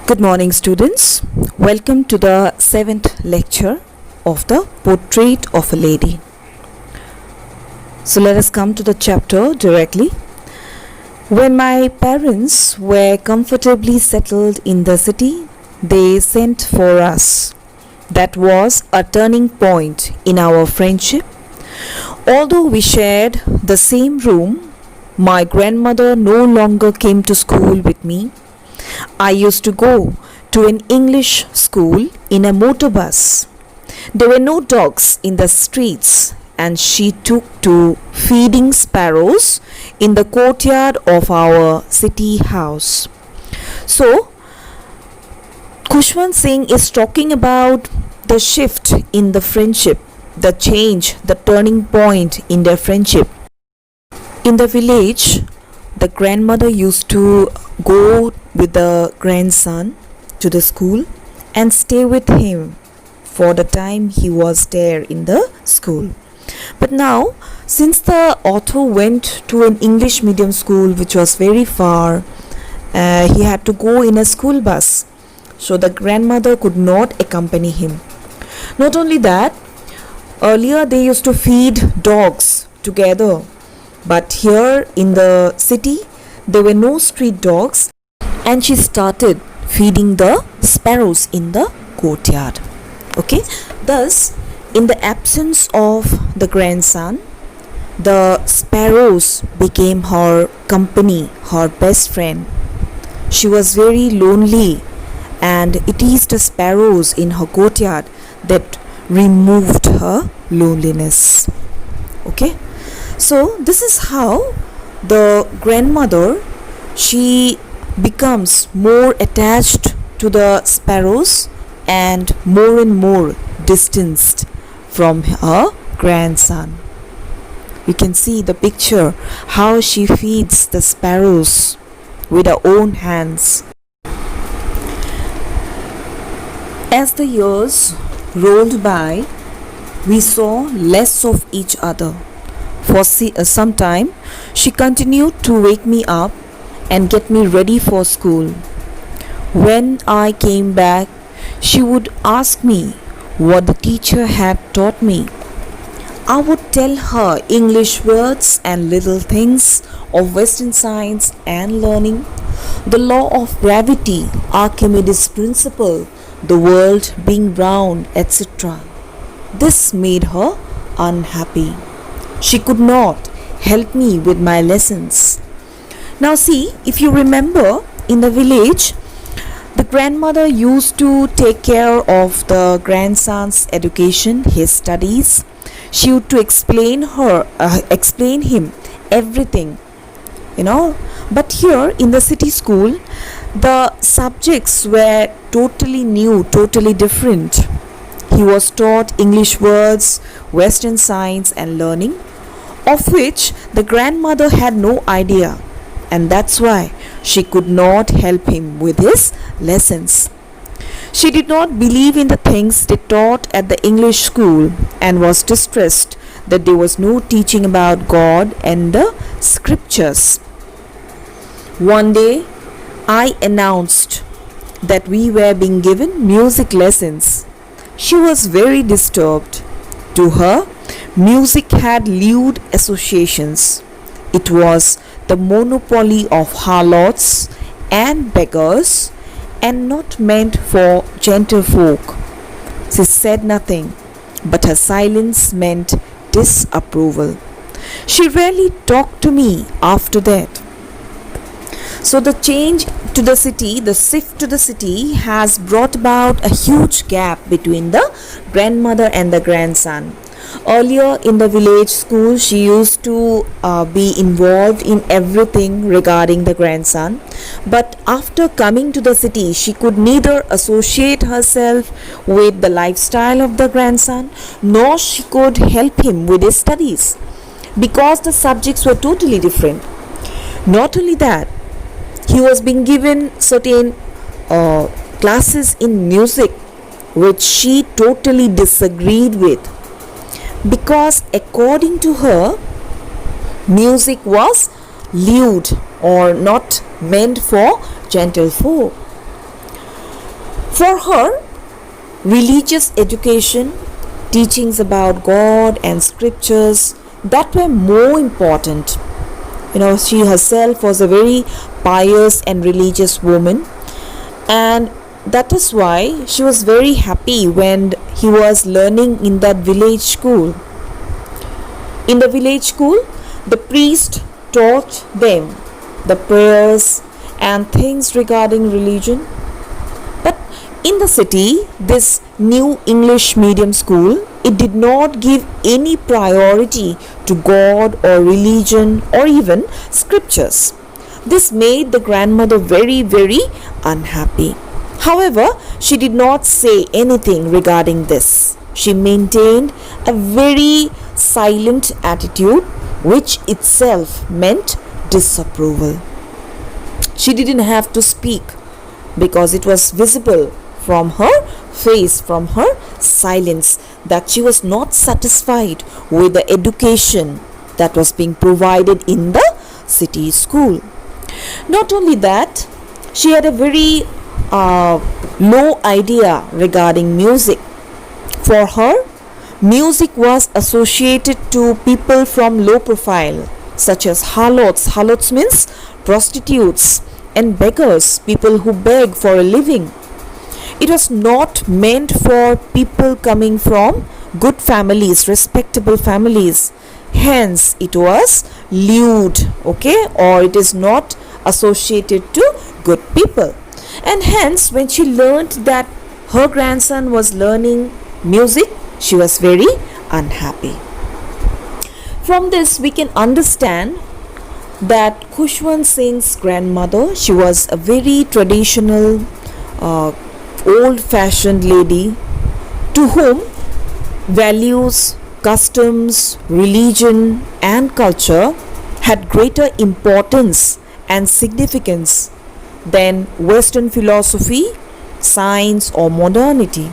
Good morning, students. Welcome to the 7th lecture of the Portrait of a Lady. So let us come to the chapter directly. When my parents were comfortably settled in the city, they sent for us. That was a turning point in our friendship. Although we shared the same room, my grandmother no longer came to school with me. I used to go to an English school in a motor bus. There were no dogs in the streets, and she took to feeding sparrows in the courtyard of our city house. So, Khushwant Singh is talking about the shift in the friendship, the change, the turning point in their friendship. In the village, the grandmother used to go with the grandson to the school and stay with him for the time he was there in the school. But now, since the author went to an English medium school which was very far, he had to go in a school bus. So the grandmother could not accompany him. Not only that, earlier they used to feed dogs together. But here in the city, there were no street dogs, and she started feeding the sparrows in the courtyard. Okay, thus, in the absence of the grandson, the sparrows became her company, her best friend. She was very lonely, and it is the sparrows in her courtyard that removed her loneliness. Okay. So this is how the grandmother, she becomes more attached to the sparrows and more distanced from her grandson. You can see the picture how she feeds the sparrows with her own hands. As the years rolled by, we saw less of each other. For some time, she continued to wake me up and get me ready for school. When I came back, she would ask me what the teacher had taught me. I would tell her English words and little things of Western science and learning, the law of gravity, Archimedes' principle, the world being round, etc. This made her unhappy. She could not help me with my lessons. Now see, if you remember, in the village, the grandmother used to take care of the grandson's education, his studies. She used to explain him everything, But here in the city school, the subjects were totally new, totally different. He was taught English words, Western science and learning, of which the grandmother had no idea, and that's why she could not help him with his lessons. She did not believe in the things they taught at the English school and was distressed that there was no teaching about God and the scriptures. One day, I announced that we were being given music lessons. She was very disturbed. To her, music had lewd associations. It was the monopoly of harlots and beggars and not meant for gentlefolk. She said nothing, but her silence meant disapproval. She rarely talked to me after that. So the change to the city, the shift to the city has brought about a huge gap between the grandmother and the grandson. Earlier in the village school, she used to be involved in everything regarding the grandson. But after coming to the city, she could neither associate herself with the lifestyle of the grandson, nor she could help him with his studies, because the subjects were totally different. Not only that, he was being given certain classes in music which she totally disagreed with, because according to her, music was lewd or not meant for gentlefolk. For her, religious education, teachings about God and scriptures, that were more important. She herself was a very pious and religious woman, and that is why she was very happy when he was learning in that village school. In the village school, the priest taught them the prayers and things regarding religion. But in the city, this new English medium school, it did not give any priority to God or religion or even scriptures. This made the grandmother very, very unhappy. However, she did not say anything regarding this. She maintained a very silent attitude, which itself meant disapproval. She didn't have to speak because it was visible from her face, from her silence, that she was not satisfied with the education that was being provided in the city school. Not only that, she had a very low idea regarding music. For her, music was associated to people from low profile, such as harlots. Harlots means prostitutes and beggars, people who beg for a living. It was not meant for people coming from good families, respectable families. Hence, it was lewd, okay, or it is not associated to good people. And hence, when she learned that her grandson was learning music, she was very unhappy. From this, we can understand that Khushwant Singh's grandmother, she was a very traditional, old-fashioned lady to whom values, customs, religion and culture had greater importance and significance than Western philosophy, science or modernity.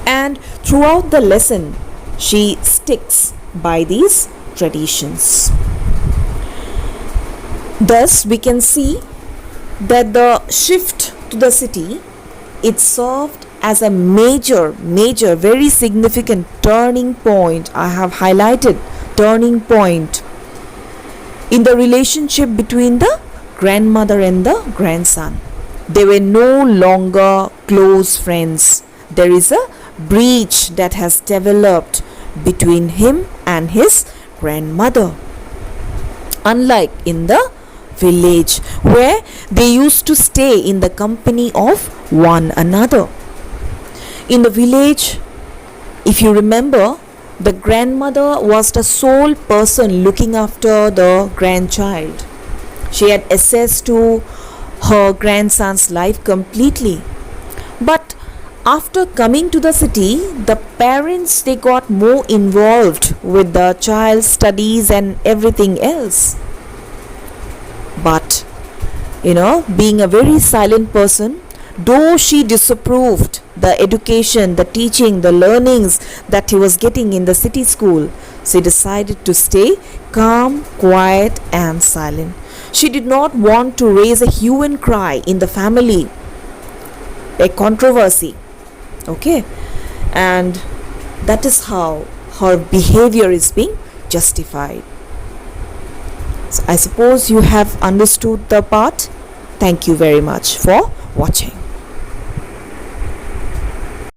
And throughout the lesson, she sticks by these traditions. Thus, we can see that the shift to the city, it served as a major, very significant turning point. I have highlighted turning point in the relationship between the grandmother and the grandson. They were no longer close friends. There is a breach that has developed between him and his grandmother. Unlike in the village, where they used to stay in the company of one another. In the village, if you remember, the grandmother was the sole person looking after the grandchild. She had access to her grandson's life completely. But after coming to the city, the parents, they got more involved with the child's studies and everything else. But, being a very silent person, though she disapproved the education, the teaching, the learnings that he was getting in the city school, she decided to stay calm, quiet and silent. She did not want to raise a hue and cry in the family, a controversy. Okay, and that is how her behavior is being justified. So I suppose you have understood the part. Thank you very much for watching.